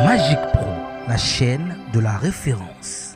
Magic Pro, la chaîne de la référence.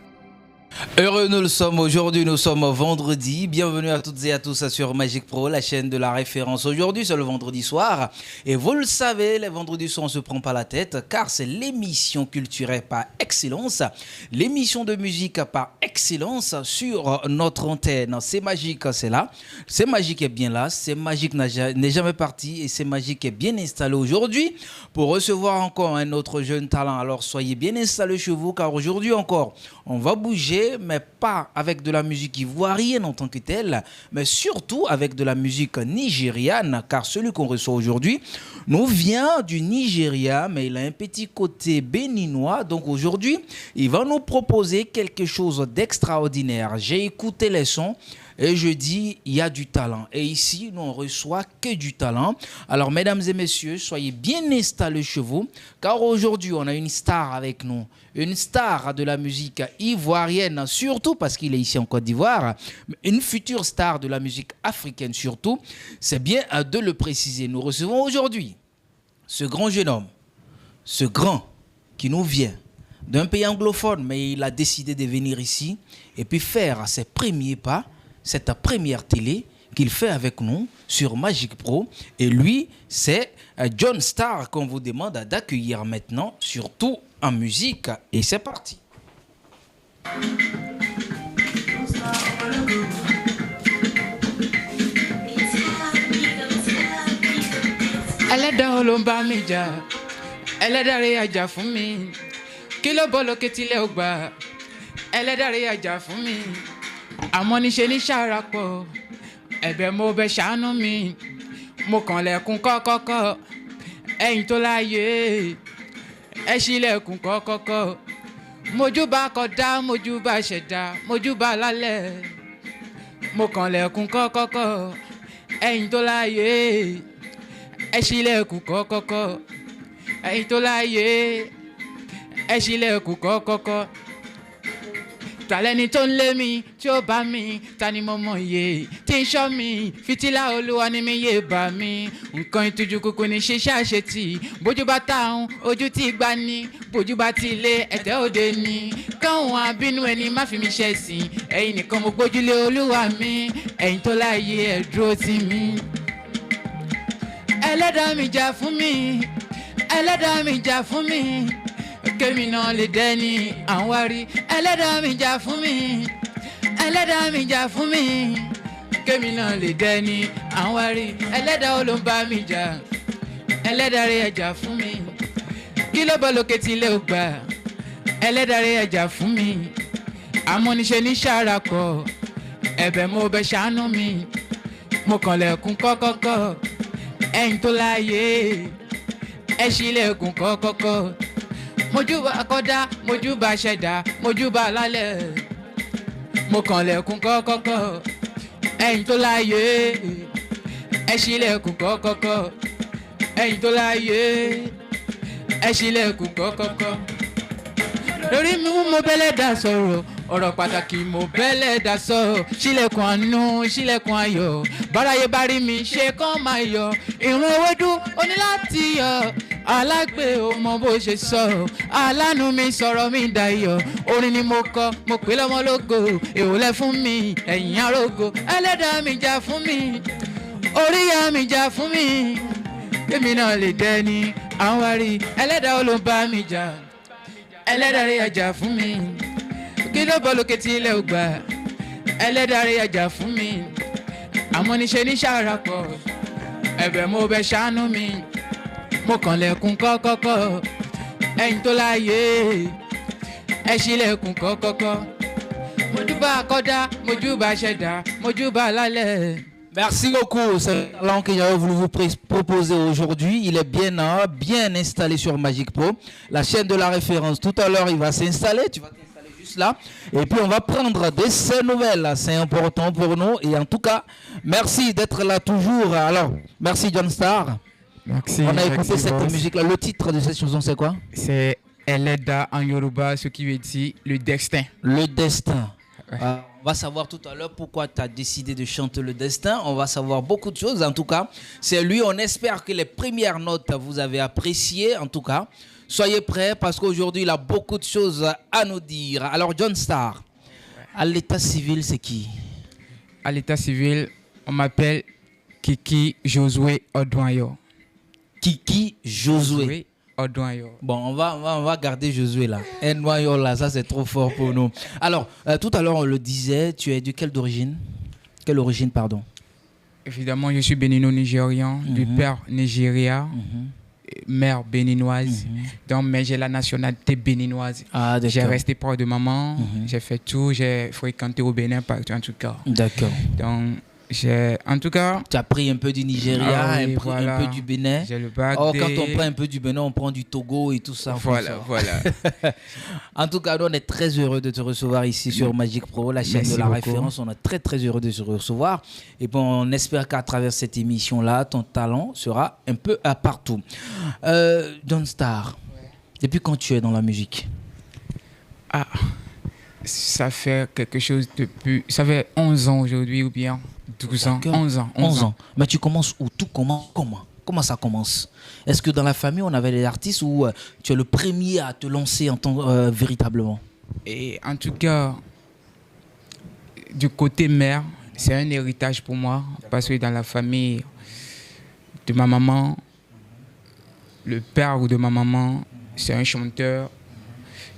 Heureux nous le sommes aujourd'hui, nous sommes vendredi. Bienvenue à toutes et à tous sur Magic Pro, la chaîne de la référence. Aujourd'hui, c'est le vendredi soir. Et vous le savez, les vendredis soirs, on ne se prend pas la tête car c'est l'émission culturelle par excellence. L'émission de musique par excellence sur notre antenne. C'est magique, c'est là. C'est magique est bien là. C'est magique n'est jamais parti. Et c'est magique est bien installé aujourd'hui pour recevoir encore un autre jeune talent. Alors soyez bien installés chez vous car aujourd'hui encore, on va bouger, mais pas avec de la musique ivoirienne en tant que telle, mais surtout avec de la musique nigériane, car celui qu'on reçoit aujourd'hui nous vient du Nigeria, mais il a un petit côté béninois. Donc aujourd'hui, il va nous proposer quelque chose d'extraordinaire. J'ai écouté les sons et je dis, il y a du talent. Et ici, nous, on reçoit que du talent. Alors, mesdames et messieurs, soyez bien installés chez vous, car aujourd'hui, on a une star avec nous. Une star de la musique ivoirienne, surtout parce qu'il est ici en Côte d'Ivoire. Une future star de la musique africaine, surtout. C'est bien de le préciser. Nous recevons aujourd'hui ce grand jeune homme, ce grand qui nous vient d'un pays anglophone, mais il a décidé de venir ici et puis faire ses premiers pas, cette première télé qu'il fait avec nous sur Magic Pro. Et lui, c'est John Star qu'on vous demande d'accueillir maintenant, surtout en musique. Et c'est parti. Ẹlẹ́dàá olóńbá mi jà, ẹlẹ́dàá rẹ̀ àjà fún mi, kí ló bọ́ lókè tílẹ̀ ó gbà, ẹlẹ́dàá rẹ̀ àjà fún mi, àmọ́ níṣe ní ṣàràpọ̀, ẹ̀bẹ̀ mo bẹ̀ ṣàánú mi, mo kàn lẹ̀kùn kọ́kọ́kọ́, ẹ̀yin tó láyé, ẹ ṣílẹ̀kùn kọ́kọ́kọ́, mojúbà kódà, mojúbà ṣẹ̀dá, mojúbà lálẹ́, mo kàn lẹ̀kùn kọ́kọ́kọ́, ẹ̀yin tó láyé, ẹ ṣílẹ̀kùn kọ́kọ́kọ́, ẹ̀yin tó láyé, ẹ ṣílẹ̀kùn kọ́kọ́kọ́. Tàlẹ́ni tó ń lé mi tí ó bá mi, ta ni mo mọ̀ yé tí ń ṣọ́ mi, fìtílà Olúwa ni mi yé bá mi, nǹkan ìtújú kúkú ní ṣíṣe àṣetì, bójú bá táwọn ojú tí gbá ní, bójú bá ti lé ẹ̀tẹ́ òde ní, káwọn abínú ẹni má fi mi ṣẹ̀sín, ẹ̀yin nìkan mo gbójúlé Olúwa mi, ẹ̀yin tó láyé ẹ dúró tì mí. Ẹlẹ́dàá mi jà fún mi, ẹlẹ́dàá mi jà fún mi, kémi náà lè dẹ́ni àwárí. Ẹlẹ́dàá mi jà fún mi, ẹlẹ́dàá mi jà fún mi, kémi náà lè dẹ́ni àwárí. Ẹlẹ́dàá olóńbá mi jà, ẹlẹ́dàá rẹ̀ jà fún mi, kí ló bọ́ lókè tílẹ̀ ó gbà, ẹlẹ́dàá rẹ̀ jà fún mi, àmọ́ níṣe ní ṣàràpọ̀, ẹ̀bẹ̀ mo bẹ̀ ṣàánú mi, mo kàn lẹ̀kùn kọ́kọ́kọ́, ẹ̀yin tó láyé, ẹ ṣílẹ̀kùn kọ́kọ́kọ́, mojúbà kódà, mojúbà ṣẹ̀dá, mojúbà lálẹ́, mo kàn lẹ̀kùn kọ́kọ́kọ́, ẹ̀yin tó láyé, ẹ ṣílẹ̀kùn kọ́kọ́kọ́, ẹ̀yin tó láyé, ẹ ṣílẹ̀kùn kọ́kọ́kọ́. Lórí mi mo bẹ́lẹ̀ dá sọ̀rọ̀, ọ̀rọ̀ pàtàkì mo bẹ́lẹ̀ dá sọ, ṣílẹ̀kùn àánú, ṣílẹ̀kùn ayọ̀, báráyé bá rí mi ṣe kán máa yọ̀, ìrun ewédú oní láti yọ̀, alágbe ò mọ bó ṣe sọ, aláàánú mi sọ̀rọ̀ mi dayọ̀, orin ni mo kọ, mo pè lọ́mọ lógo, èwòlẹ̀ fún mi, ẹ̀yìn arógo. Ẹlẹ́dàá mi jà fún mi, oríyá mi jà fún mi, èmi náà lè dẹ́ni àwárí. Ẹlẹ́dàá olóńbá mi jà, ẹlẹ́dàá rẹ̀ jà fún mi, kí ló bọ́ lókè tílẹ̀ ó gbà, ẹlẹ́dàá rẹ̀ jà fún mi, àmọ́ níṣe ní ṣàràpọ̀, ẹ̀bẹ̀ mo bẹ̀ ṣàánú mi, mo kàn lẹ̀kùn kọ́kọ́kọ́, ẹ̀yin tó láyé, ẹ ṣílẹ̀kùn kọ́kọ́kọ́, mojúbà kódà, mojúbà ṣẹ̀dá, mojúbà lálẹ́. Merci beaucoup. C'est le talent que j'avais voulu vous proposer aujourd'hui. Il est bien installé sur Magic Pro, la chaîne de la référence. Tout à l'heure, il va s'installer. Tu vas t'installer juste là. Et puis, on va prendre de ces nouvelles. C'est important pour nous. Et en tout cas, merci d'être là toujours. Alors, merci John Star. Merci. On a écouté merci, cette boss. musique-là. Le titre de cette chanson, c'est quoi? C'est Ẹlẹ́dàá en Yoruba, ce qui veut dire le destin. Le destin. Ouais. On va savoir tout à l'heure pourquoi tu as décidé de chanter le destin. On va savoir beaucoup de choses. En tout cas, c'est lui. On espère que les premières notes, vous avez appréciées. En tout cas, soyez prêts parce qu'aujourd'hui, il a beaucoup de choses à nous dire. Alors, John Star, à l'état civil, c'est qui? À l'état civil, on m'appelle Kiki Josué Odouayo. Kiki Josué. Odouayo. Bon, on va garder Josué là. Noyo là, ça c'est trop fort pour nous. Alors, tout à l'heure on le disait, tu es de quelle origine? Quelle origine, pardon? Évidemment, je suis bénino-nigérian, du père Nigeria, mère béninoise. Donc, mais j'ai la nationalité béninoise. Ah, d'accord. J'ai resté proche de maman, j'ai fait tout, j'ai fréquenté au Bénin partout en tout cas. D'accord. Donc, en tout cas, tu as pris un peu du Nigeria, oui, un peu du Bénin. J'ai le bac. Oh, quand on prend un peu du Bénin, on prend du Togo et tout ça. Voilà. En tout cas, nous, on est très heureux de te recevoir ici sur Magic Pro, la chaîne de la référence. On est très, très heureux de te recevoir. Et bon, on espère qu'à travers cette émission-là, ton talent sera un peu à partout. John Star, depuis quand tu es dans la musique? Ça fait quelque chose depuis... Ça fait 11 ans aujourd'hui ou bien 12 ans. 11 ans. Mais tu commences où? Tout comment ça commence? Est-ce que dans la famille, on avait des artistes ou tu es le premier à te lancer véritablement? Et en tout cas, du côté mère, c'est un héritage pour moi. Parce que dans la famille de ma maman, le père de ma maman, c'est un chanteur.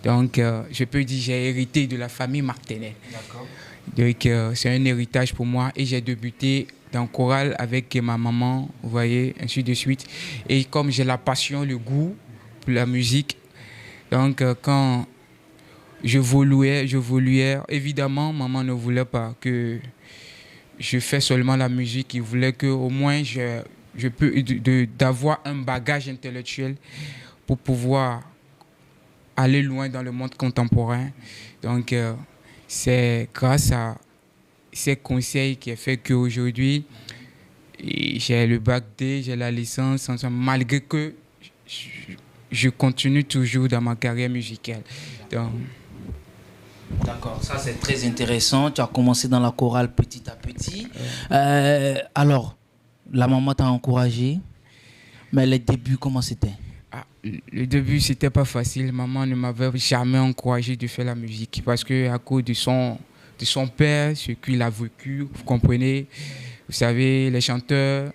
Donc, je peux dire que j'ai hérité de la famille Martinez. D'accord. Donc, c'est un héritage pour moi. Et j'ai débuté dans le choral avec ma maman, vous voyez, ainsi de suite. Et comme j'ai la passion, le goût pour la musique, donc quand j'évoluais, évidemment, maman ne voulait pas que je fasse seulement la musique. Il voulait qu'au moins je peux d'avoir un bagage intellectuel pour pouvoir aller loin dans le monde contemporain. Donc, c'est grâce à ces conseils qui a fait qu'aujourd'hui, j'ai le bac D, j'ai la licence, malgré que je continue toujours dans ma carrière musicale. Donc, d'accord, ça c'est très intéressant. Tu as commencé dans la chorale petit à petit. Alors, la maman t'a encouragé, mais les débuts, comment c'était? Le début, c'était pas facile. Maman ne m'avait jamais encouragé de faire la musique parce que à cause de son père, ce qu'il a vécu, vous comprenez, vous savez, les chanteurs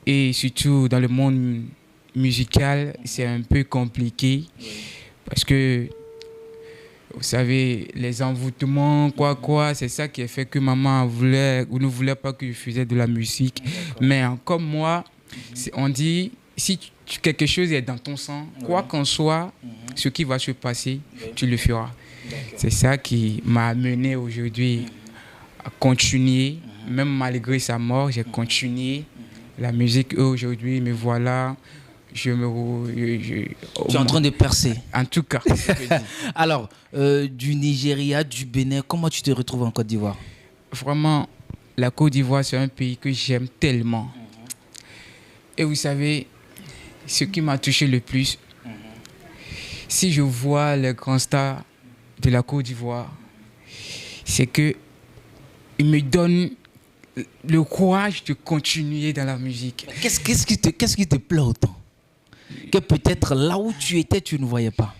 et surtout dans le monde musical, c'est un peu compliqué parce que vous savez, les envoûtements, c'est ça qui a fait que maman ne voulait pas que je faisais de la musique. Mais comme moi, on dit, si quelque chose est dans ton sang, quoi qu'en soit, ce qui va se passer, tu le feras. C'est ça qui m'a amené aujourd'hui à continuer, même malgré sa mort, j'ai continué la musique aujourd'hui, me voilà. Tu es en train de percer. En tout cas. Alors, du Nigeria, du Bénin, comment tu te retrouves en Côte d'Ivoire? Vraiment, la Côte d'Ivoire, c'est un pays que j'aime tellement. Et vous savez, ce qui m'a touché le plus, si je vois les grands stars de la Côte d'Ivoire, c'est qu'ils me donnent le courage de continuer dans la musique. Qu'est-ce qui te plaît autant? Que peut-être là où tu étais, tu ne voyais pas?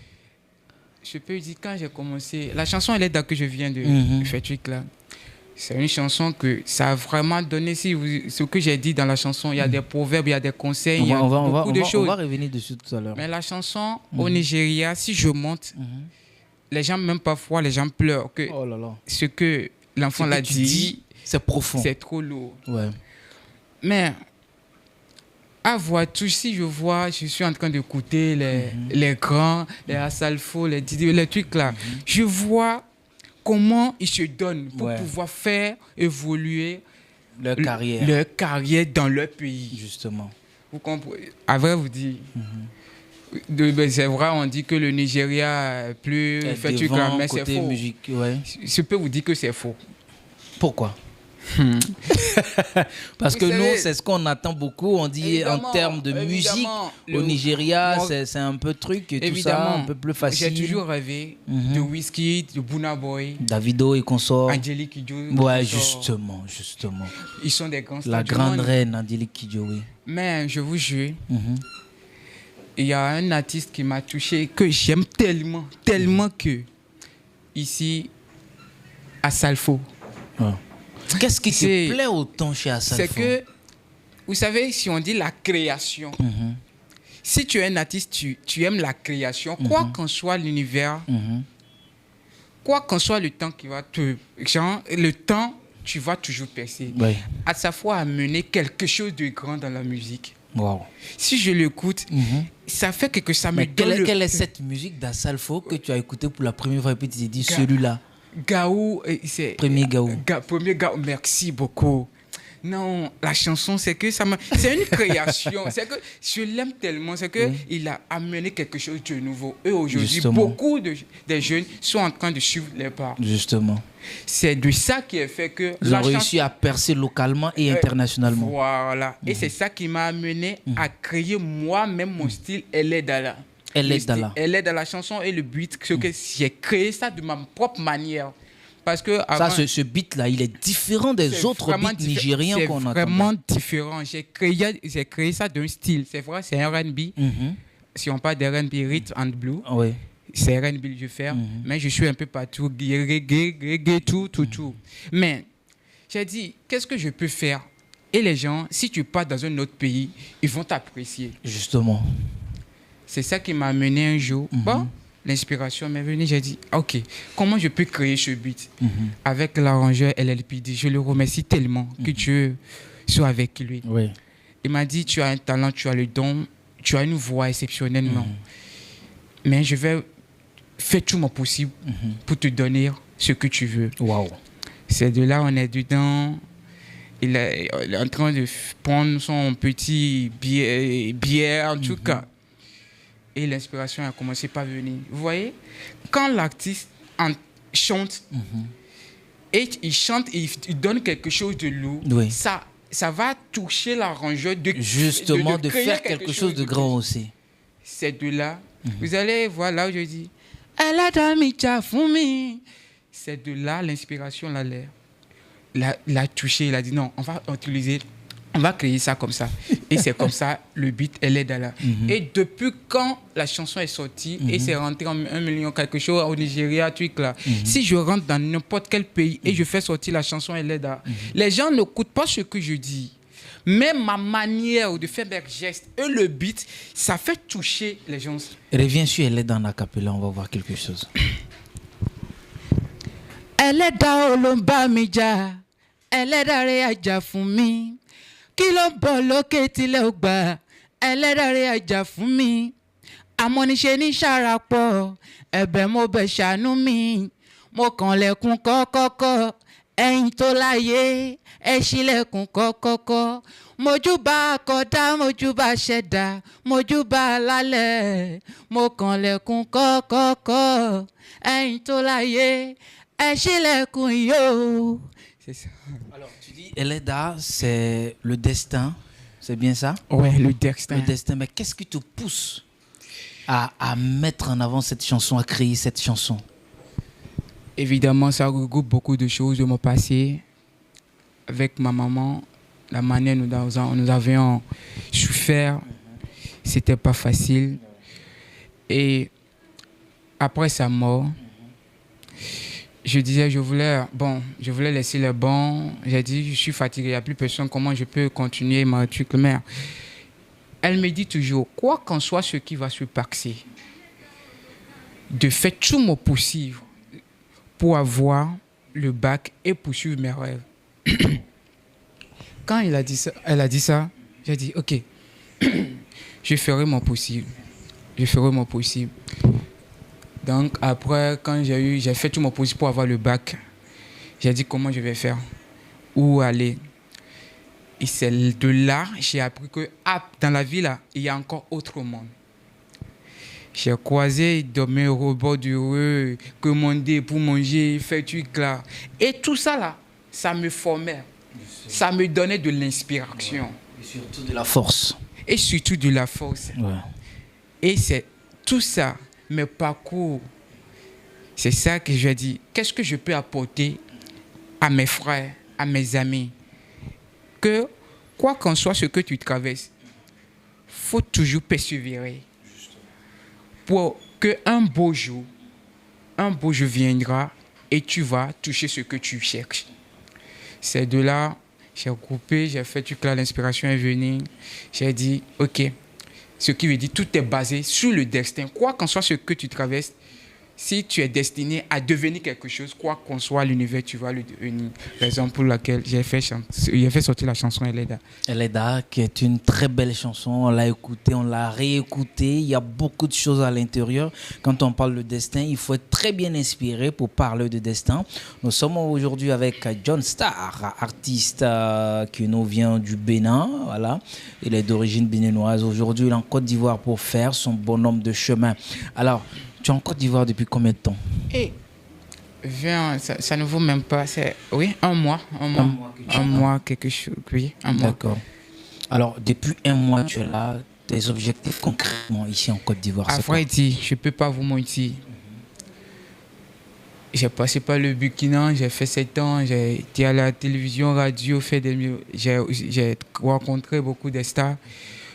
Je peux dire, quand j'ai commencé, la chanson Elle est là que je viens de faire là. C'est une chanson que ça a vraiment donné, ce que j'ai dit dans la chanson, il y a des proverbes, il y a des conseils, il y a beaucoup de choses. On va revenir dessus tout à l'heure. Mais la chanson au Nigeria, si je monte, les gens, même parfois, les gens pleurent. Que ce que l'enfant l'a dit, c'est profond. C'est trop lourd. Ouais. Mais à voir tout, si je suis en train d'écouter les grands, les Assalfo, les Didi, les trucs là, je vois comment ils se donnent pour pouvoir faire évoluer leur carrière dans leur pays. Justement. Vous comprenez? À vrai vous dire, c'est vrai, on dit que le Nigeria est plus fait mais c'est faux. Musique, Je peux vous dire que c'est faux. Pourquoi? Parce Vous que savez, nous, c'est ce qu'on attend beaucoup. On dit en termes de musique, au Nigeria, c'est un peu truc et tout ça, un peu plus facile. J'ai toujours rêvé de Wizkid, de Burna Boy, Davido et consorts. Angélique Kidjo. Ouais, consort. justement. Ils sont des grands La stars du grande monde. reine Angélique Kidjo, oui. Mais je vous jure, il y a un artiste qui m'a touché, que j'aime tellement que ici, à Salfo. Qu'est-ce qui C'est- te plaît autant chez Assalfo? C'est que, vous savez, si on dit la création, si tu es un artiste, tu aimes la création, quoi qu'en soit l'univers, quoi qu'en soit le temps qui va te... Genre, le temps, tu vas toujours percer. Oui. À sa fois amener quelque chose de grand dans la musique. Wow. Si je l'écoute, ça fait que ça me Mais donne quelle est cette musique d'Assalfo que tu as écoutée pour la première fois et puis tu t'es dit Ga- celui-là? Gaou, c'est... Premier Gaou. Premier Gaou, merci beaucoup. Non, la chanson, c'est que c'est une création. C'est que je l'aime tellement. C'est que il a amené quelque chose de nouveau. Et aujourd'hui, Justement. beaucoup des jeunes sont en train de suivre les pas. Justement. C'est de ça qui a fait que Ils ont réussi à percer localement et internationalement. Voilà. Et c'est ça qui m'a amené à créer moi-même mon style Elle Dala. Elle Le est style Dala. Elle est dans la chanson et le beat. Que j'ai créé ça de ma propre manière. Parce que Ça, avant, ce beat-là, il est différent des c'est autres vraiment beats nigériens qu'on entend. C'est vraiment différent. J'ai créé ça d'un style. C'est vrai, c'est un R&B. Si on parle de R&B, rhythm and blue, Oui. c'est R&B que je fais. Mais je suis un peu partout. Reggae, tout. Mais j'ai dit, qu'est-ce que je peux faire? Et les gens, si tu pars dans un autre pays, ils vont t'apprécier. Justement. C'est ça qui m'a amené un jour. Bon, l'inspiration m'est venue. J'ai dit, OK, comment je peux créer ce beat avec l'arrangeur LLPD? Je le remercie tellement que Dieu soit avec lui. Oui. Il m'a dit, tu as un talent, tu as le don, tu as une voix exceptionnelle. Non. Mais je vais faire tout mon possible pour te donner ce que tu veux. Waouh. C'est de là, on est dedans. Il est en train de prendre son petit bière, en tout cas. Et l'inspiration a commencé par venir. Vous voyez, quand l'artiste chante, et il chante, et il donne quelque chose de lourd, Oui. ça va toucher l'arrangeur Justement, de créer faire quelque chose de grand aussi. C'est de là. Vous allez voir là où je dis Elle a dami Jafumi. C'est de là l'inspiration l'a touché. Il a dit non, on va utiliser, on va créer ça comme ça. Et c'est comme ça le beat Elle est dans là. Et depuis quand la chanson est sortie et c'est rentré en 1 million quelque chose au Nigeria, truc là. Si je rentre dans n'importe quel pays et je fais sortir la chanson Elle est là, les gens n'écoutent pas ce que je dis. Mais ma manière de faire mes gestes et le beat, ça fait toucher les gens. Reviens sur Elle est dans la capella, on va voir quelque chose. Elle est dans Olomba Mija, elle est dans Réaja fún mi. Kí ló ń bọ̀ lókè tilẹ̀ ò gbà, elle est dans Réaja fún mi. Amọ̀niṣe ní ṣàràpọ̀, ẹ̀bẹ̀ mo bẹ̀ ṣàánú mi. Mo kàn lẹ̀kùn kọ́kọ́kọ́, ẹ̀yin tó láyé, ẹ ṣílẹ̀kùn kọ́kọ́kọ́. Mojúbà akọ̀dá, mojúbà ṣẹ̀dá, mojúbà alálẹ̀. Mo kàn lẹ̀kùn kọ́kọ́kọ́, ẹ̀yin tó láyé, ẹ ṣílẹ̀kùn yóò. C'est ça. Alors, tu dis Eleda, c'est le destin, c'est bien ça? Ouais, le destin. Le destin, mais qu'est-ce qui te pousse à mettre en avant cette chanson, à créer cette chanson? Évidemment, ça regroupe beaucoup de choses de mon passé. Avec ma maman, la manière dont nous avions souffert, c'était pas facile. Et après sa mort, je disais, je voulais laisser le bon. J'ai dit, je suis fatigué, il n'y a plus personne, comment je peux continuer ma truc. Mais elle me dit toujours, quoi qu'en soit ce qui va se passer, de faire tout mon possible pour avoir le bac et poursuivre mes rêves. Quand elle a dit ça, j'ai dit, OK, je ferai mon possible. Je ferai mon possible. Donc après, quand j'ai fait tout mon possible pour avoir le bac, j'ai dit comment je vais faire, où aller. Et c'est de là que j'ai appris que dans la vie, là, il y a encore autre monde. J'ai croisé, ils dormaient au bord du rue, commander pour manger, faire truc là. Et tout ça là, ça me formait. Ça me donnait de l'inspiration. Et surtout de la force. Et surtout de la force. Ouais. Et c'est tout ça, mes parcours. C'est ça que je dis. Qu'est-ce que je peux apporter à mes frères, à mes amis? Que quoi qu'en soit ce que tu traverses, faut toujours persévérer. Pour qu'un beau jour viendra et tu vas toucher ce que tu cherches. C'est de là, j'ai regroupé, j'ai fait toute l'inspiration est venue. J'ai dit, ok, ce qui veut dire tout est basé sur le destin. Quoi qu'en soit ce que tu traverses, si tu es destiné à devenir quelque chose, quoi qu'on soit l'univers, tu vas le devenir. Raison pour laquelle j'ai fait sortir la chanson Eleda. Eleda, qui est une très belle chanson. On l'a écoutée, on l'a réécoutée. Il y a beaucoup de choses à l'intérieur. Quand on parle de destin, il faut être très bien inspiré pour parler de destin. Nous sommes aujourd'hui avec John Star, artiste qui nous vient du Bénin. Voilà. Il est d'origine béninoise. Aujourd'hui, il est en Côte d'Ivoire pour faire son bonhomme de chemin. Alors, tu es en Côte d'Ivoire depuis combien de temps? Ça ne vaut même pas. Oui, un mois. Un mois, quelque chose. Oui, un mois. D'accord. Alors, depuis un mois, tu es là. Tes objectifs concrètement ici en Côte d'Ivoire, à vrai dire, je ne peux pas vous mentir. J'ai passé par le Burkina, j'ai fait 7 ans, j'ai été à la télévision, radio, j'ai rencontré beaucoup de stars.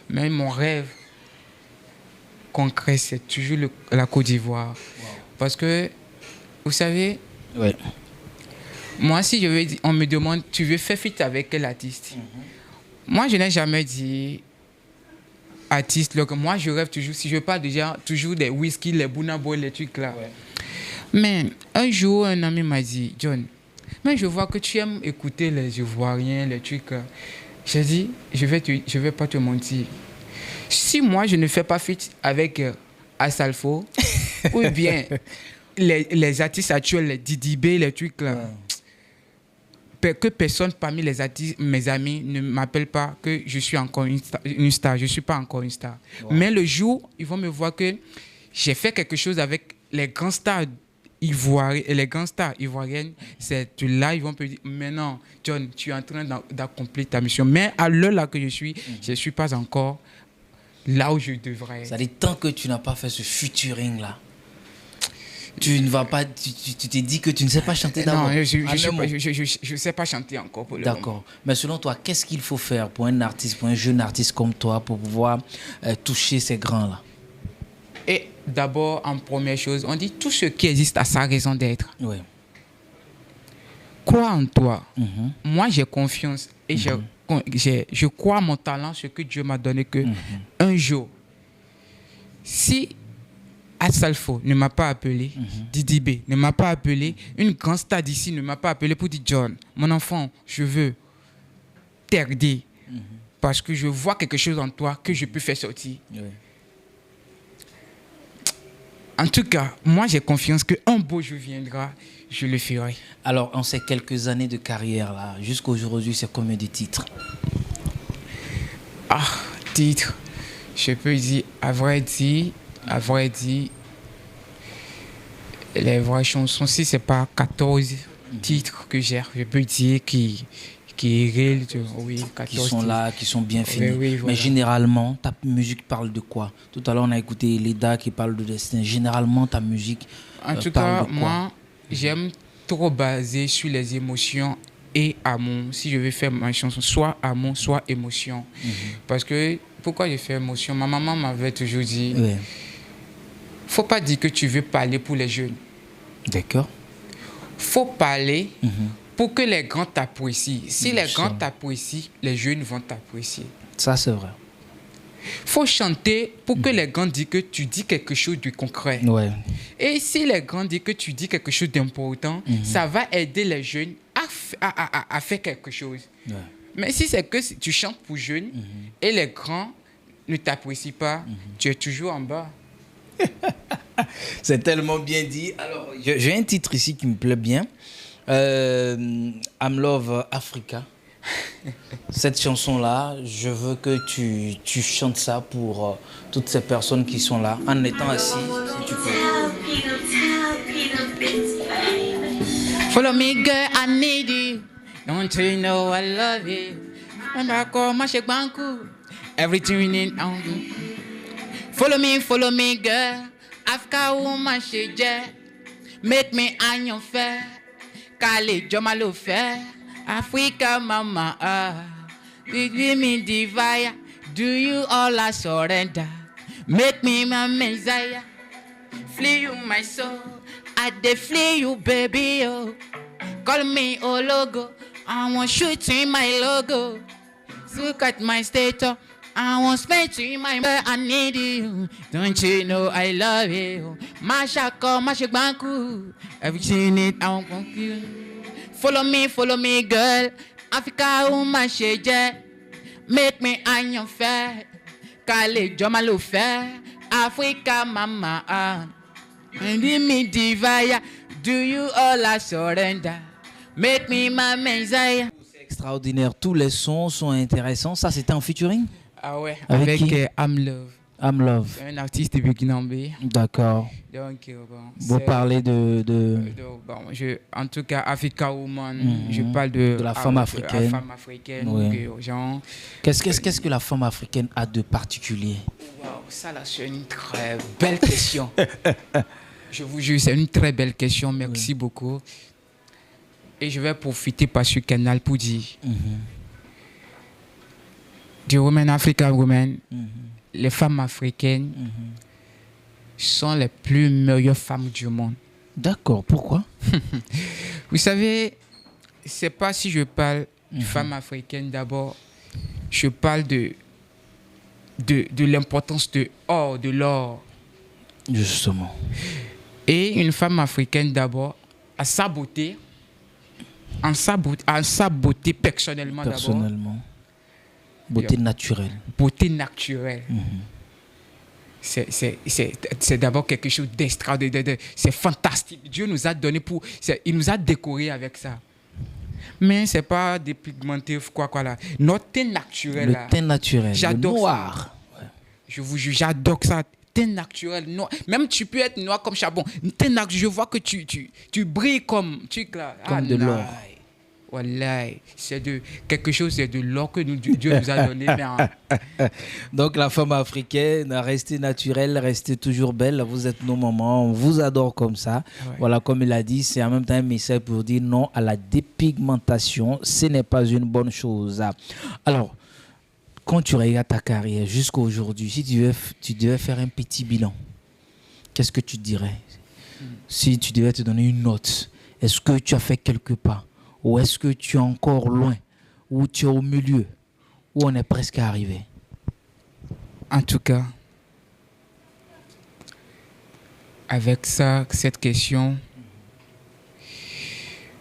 Mais mon rêve concret, c'est toujours la Côte d'Ivoire. Wow. Parce que, vous savez, ouais. Moi, si on me demande, tu veux faire feat avec quel artiste? Moi, je n'ai jamais dit artiste. Moi, je rêve toujours, si je parle déjà, toujours des whisky, les Burna Boy, les trucs là. Ouais. Mais un jour, un ami m'a dit, John, mais je vois que tu aimes écouter les Ivoiriens, les trucs là. J'ai dit, je vais pas te mentir. Si moi, je ne fais pas feat avec Asalfo, ou bien les artistes actuels, les Didi B, les trucs là, que personne parmi les artistes, mes amis, ne m'appelle pas que je suis encore une star. Je ne suis pas encore une star. Wow. Mais le jour, ils vont me voir que j'ai fait quelque chose avec les grands stars ivoiriens et les grands stars ivoiriennes. C'est là, ils vont me dire, maintenant, John, tu es en train d'accomplir ta mission. Mais à l'heure là que je ne suis pas encore là où je devrais. Ça dit, tant que tu n'as pas fait ce featuring là, tu ne vas pas, tu t'es dit que tu ne sais pas chanter d'abord. Non, je ne sais pas chanter encore pour le moment. D'accord. Mais selon toi, qu'est-ce qu'il faut faire pour un artiste, pour un jeune artiste comme toi, pour pouvoir toucher ces grands-là? Et d'abord, en première chose, on dit tout ce qui existe a sa raison d'être. Oui. Crois en toi. Moi, j'ai confiance et je crois à mon talent, ce que Dieu m'a donné, que un jour, si Asalfo ne m'a pas appelé, Didi B ne m'a pas appelé, une grande star d'ici ne m'a pas appelé pour dire, John, mon enfant, je veux t'aider parce que je vois quelque chose en toi que je peux faire sortir. Oui. En tout cas, moi j'ai confiance qu'un beau jour viendra, je le ferai. Alors, en ces quelques années de carrière là, jusqu'à aujourd'hui, c'est combien de titres? Titres, je peux dire, à vrai dire, les vraies chansons, si ce n'est pas 14 titres que j'ai, je peux dire qui réel, oui, 14 qui sont là, qui sont bien finis. Oui, voilà. Mais généralement, ta musique parle de quoi? Tout à l'heure, on a écouté Eleda qui parle de destin. Généralement, ta musique en tout cas, moi, j'aime trop baser sur les émotions et amour. Si je veux faire ma chanson, soit amour, soit émotion. Parce que, pourquoi je fais émotion? Ma maman m'avait toujours dit, faut pas dire que tu veux parler pour les jeunes. D'accord. Faut parler pour que les grands t'apprécient. Si les grands t'apprécient, les jeunes vont t'apprécier. Ça, c'est vrai. Faut chanter pour que les grands disent que tu dis quelque chose de concret. Ouais. Et si les grands disent que tu dis quelque chose d'important, ça va aider les jeunes à faire quelque chose. Ouais. Mais si c'est que tu chantes pour jeunes et les grands ne t'apprécient pas, tu es toujours en bas. C'est tellement bien dit. Alors, j'ai un titre ici qui me plaît bien. I'm Love Africa. Cette chanson-là, je veux que tu chantes ça pour toutes ces personnes qui sont là, en étant assis, si tu peux. Follow me, girl, I need you. Don't you know I love you? Mbako mache banku. Everything we need. Follow me, girl. Africa woman she jet. Make me on your fair. Kale jomalo fair. Africa mama give me divine. Do you all I surrender? Make me my messiah. Flee you my soul. I dey flee you baby oh. Call me Ologo. I want shoot in my logo. Look at my status. I want spend in my I need you. Don't you know I love you? Mashako, Mashabanku. Everything it I want you. Follow me, girl. Africa woman sheje. Make me on your fair. Kale jomalo fair. Africa mama and give me divine. Do you all I surrender? Make me my messiah. C'est extraordinaire. Tous les sons sont intéressants. Ça, c'était en featuring? Ah ouais, Avec qui? I'm Love. I'm Love. Un artiste burkinabé. D'accord. Donc, bon, Vous parlez de... bon, en tout cas, Africa Woman, je parle de la femme africaine. La femme africaine. Oui. Genre, Qu'est-ce que la femme africaine a de particulier? wow, ça là, c'est une très belle question. Je vous jure, c'est une très belle question. Merci beaucoup. Et je vais profiter par ce canal pour dire The Women, African Women, les femmes africaines sont les plus meilleures femmes du monde. D'accord, pourquoi? Vous savez, c'est pas si je parle de femmes africaines d'abord, je parle de l'importance de l'or. Justement. Et une femme africaine d'abord, à sa beauté, à sa beauté personnellement d'abord. Personnellement. Beauté naturelle. Beauté naturelle. C'est d'abord quelque chose d'extraordinaire. C'est fantastique. Dieu nous a donné il nous a décoré avec ça. Mais c'est pas dépigmenté quoi là. Notre teint naturel. Le teint naturel. J'adore le noir. ça. Je vous jure, j'adore ça. Teint naturel, noir. Même tu peux être noir comme charbon. Teint naturel, je vois que tu brilles comme de l'or. Voilà, c'est quelque chose, c'est de l'or que Dieu nous a donné. Donc la femme africaine, restez naturelle, restez toujours belle. Vous êtes nos mamans, on vous adore comme ça. Ouais. Voilà, comme il a dit, c'est en même temps un message pour dire non à la dépigmentation. Ce n'est pas une bonne chose. Alors, quand tu regardes ta carrière jusqu'à aujourd'hui, si tu devais faire un petit bilan, qu'est-ce que tu dirais? Si tu devais te donner une note, est-ce que tu as fait quelques pas? Ou est-ce que tu es encore loin? Ou tu es au milieu? Ou on est presque arrivé? En tout cas, avec cette question,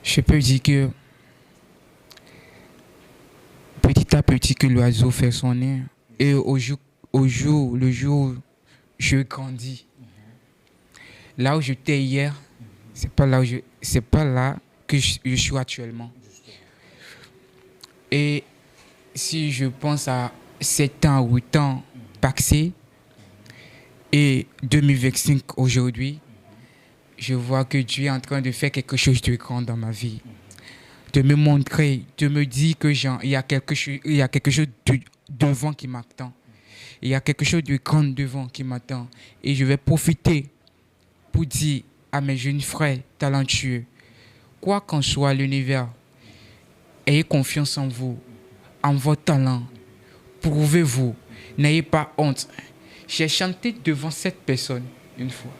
je peux dire que petit à petit que l'oiseau fait son nid, et le jour où je grandis, là où j'étais hier, c'est pas là que je suis actuellement. Et si je pense à 7 ans, 8 ans passés et 2025 aujourd'hui, je vois que Dieu est en train de faire quelque chose de grand dans ma vie. De me montrer, de me dire que il y a quelque chose devant qui m'attend. Il y a quelque chose de grand devant qui m'attend. Et je vais profiter pour dire à mes jeunes frères talentueux, quoi qu'en soit l'univers, ayez confiance en vous, en votre talent. Prouvez-vous. N'ayez pas honte. J'ai chanté devant cette personne une fois.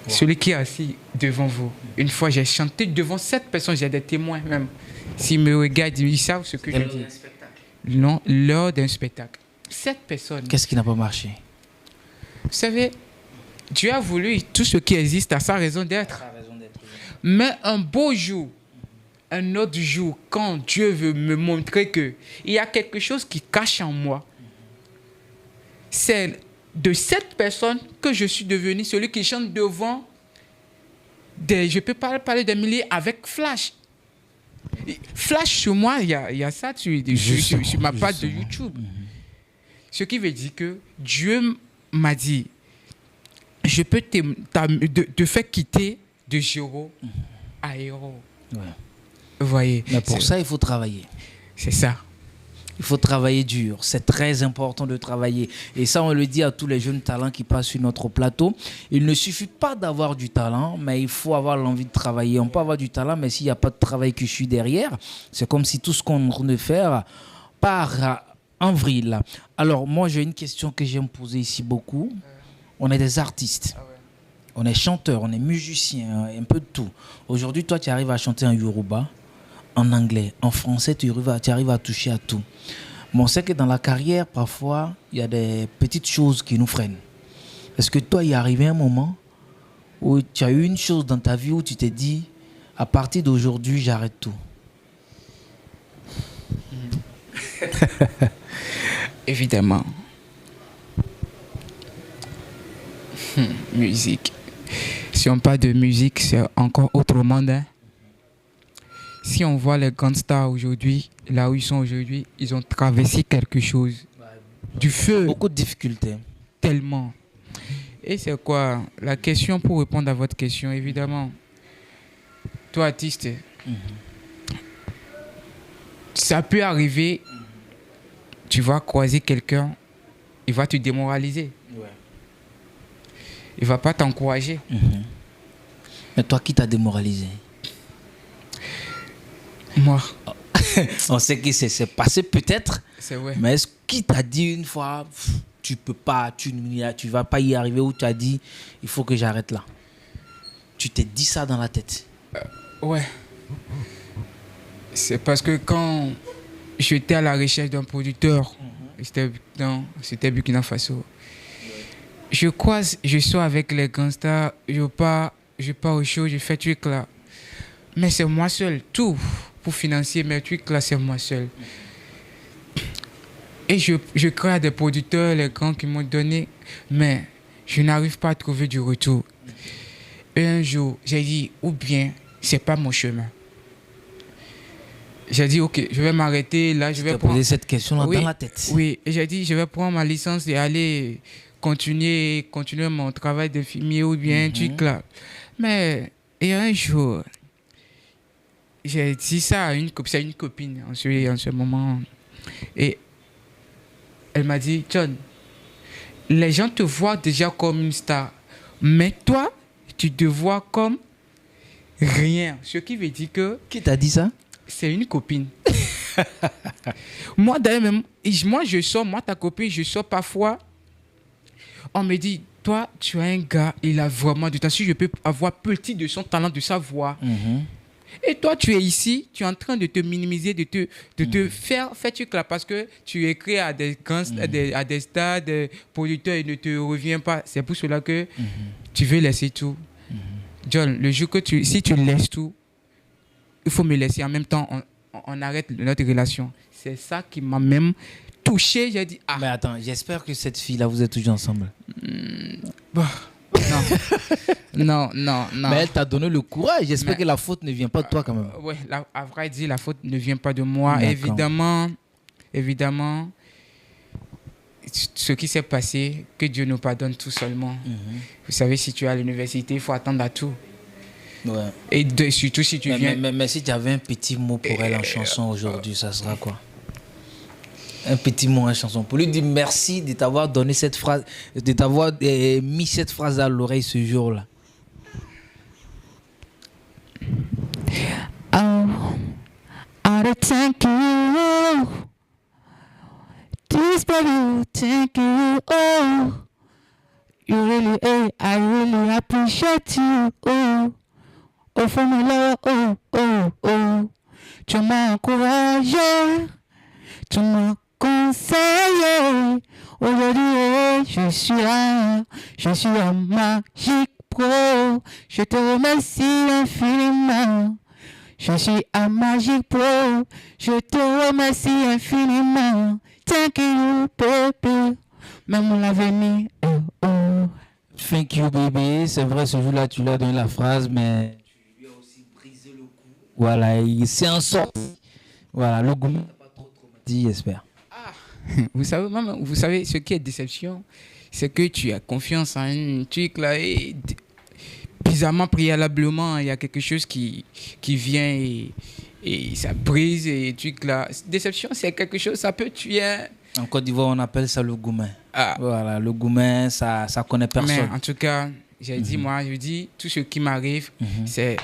Wow. Celui qui est assis devant vous. Une fois, j'ai chanté devant cette personne. J'ai des témoins même. S'ils me regardent, ils savent ce que je dis. Non, lors d'un spectacle. Cette personne. Qu'est-ce qui n'a pas marché? Vous savez, Dieu a voulu tout ce qui existe à sa raison d'être. Mais un beau jour, un autre jour, quand Dieu veut me montrer qu'il y a quelque chose qui cache en moi, c'est de cette personne que je suis devenu celui qui chante devant je peux pas parler des milliers avec Flash. Flash sur moi, il y a ça sur ma page de YouTube. Ce qui veut dire que Dieu m'a dit, je peux te faire quitter de zéro à héros. Ouais. Vous voyez. Mais pour ça, il faut travailler. C'est ça. Il faut travailler dur. C'est très important de travailler. Et ça, on le dit à tous les jeunes talents qui passent sur notre plateau. Il ne suffit pas d'avoir du talent, mais il faut avoir l'envie de travailler. On peut avoir du talent, mais s'il n'y a pas de travail qui suit derrière, c'est comme si tout ce qu'on venait de faire part en vrille. Alors, moi, j'ai une question que j'aime poser ici beaucoup. On est des artistes. On est chanteurs, on est musiciens, un peu de tout. Aujourd'hui, toi, tu arrives à chanter en Yoruba, en anglais, en français, tu arrives à toucher à tout. Mais on sait que dans la carrière, parfois, il y a des petites choses qui nous freinent. Est-ce que toi, il est arrivé un moment où tu as eu une chose dans ta vie où tu t'es dit, à partir d'aujourd'hui, j'arrête tout? Évidemment. Musique. Si on parle de musique, c'est encore autre monde. Hein. Si on voit les grandes stars aujourd'hui, là où ils sont aujourd'hui, ils ont traversé quelque chose. Du feu. Beaucoup de difficultés. Tellement. Et c'est quoi la question pour répondre à votre question, évidemment. Toi, artiste, ça peut arriver, tu vas croiser quelqu'un, il va te démoraliser. Ouais. Il ne va pas t'encourager. Mais toi, qui t'a démoralisé? Moi. On sait que c'est passé peut-être. C'est vrai. Mais est-ce qu'il t'a dit une fois, tu peux pas, tu vas pas y arriver, ou tu as dit, il faut que j'arrête là? Tu t'es dit ça dans la tête? Ouais. C'est parce que quand j'étais à la recherche d'un producteur, c'était Burkina Faso. Je sors avec les gangsters, je pars au show, je fais truc là. Mais c'est moi seul, tout pour financer mes trucs là, c'est moi seul. Et je crée à des producteurs, les grands qui m'ont donné, mais je n'arrive pas à trouver du retour. Et un jour, j'ai dit, ou bien, c'est pas mon chemin. J'ai dit, ok, je vais m'arrêter là, je vais poser cette question-là dans la tête. Oui, et j'ai dit, je vais prendre ma licence et aller continuer mon travail de filmier ou bien un truc là. Mais, et un jour, j'ai dit ça à une copine en ce moment. Et elle m'a dit, John, les gens te voient déjà comme une star, mais toi, tu te vois comme rien. Ce qui veut dire que... Qui t'a dit ça? C'est une copine. Moi, d'ailleurs, même, je sors, moi, ta copine, je sors parfois. On me dit, toi, tu es un gars, il a vraiment du talent. Si je peux avoir petit de son talent, de sa voix. Et toi, tu es ici, tu es en train de te minimiser, de te faire truc là parce que tu écris à des grands, à des stars, des producteurs, et ne te revient pas. C'est pour cela que tu veux laisser tout. John, le jour que si tu laisses tout, il faut me laisser. En même temps, on arrête notre relation. C'est ça qui m'a même touché. J'ai dit, ah. Mais attends, j'espère que cette fille-là, vous êtes toujours ensemble. Non. Mais elle t'a donné le courage. J'espère que la faute ne vient pas de toi quand même. Oui, à vrai dire, la faute ne vient pas de moi. Évidemment, ce qui s'est passé, que Dieu nous pardonne tout seulement. Vous savez, si tu es à l'université, il faut attendre à tout. Ouais. Et surtout si tu viens... Mais si tu avais un petit mot pour elle en chanson aujourd'hui, ça sera quoi? Un petit mot en chanson pour lui dire merci de t'avoir donné cette phrase, de t'avoir mis cette phrase à l'oreille ce jour-là. I thank you. This baby, thank you. Oh, you really, I really appreciate you. Oh, for my love, oh. Tu m'as encouragé, tu m'as conseillé. Aujourd'hui, je suis un Magic Pro. Je te remercie infiniment. Je suis un Magic Pro. Je te remercie infiniment. Thank you, baby. Même l'avenir, oh. Thank you, baby. C'est vrai, ce jour-là, tu lui as donné la phrase, mais tu lui as aussi brisé le cou. Voilà, il s'est en sorti. Voilà, le gourmet n'a pas trop traumatisé, j'espère. Vous savez, ce qui est déception, c'est que tu as confiance en un truc là et bizarrement, préalablement, il y a quelque chose qui vient et et ça brise et trucs là. Déception, c'est quelque chose, ça peut tuer. En Côte d'Ivoire, on appelle ça le goumen. Ah. Voilà, le goumen, ça connaît personne. Mais en tout cas, j'ai dit, moi, je dis, tout ce qui m'arrive, c'est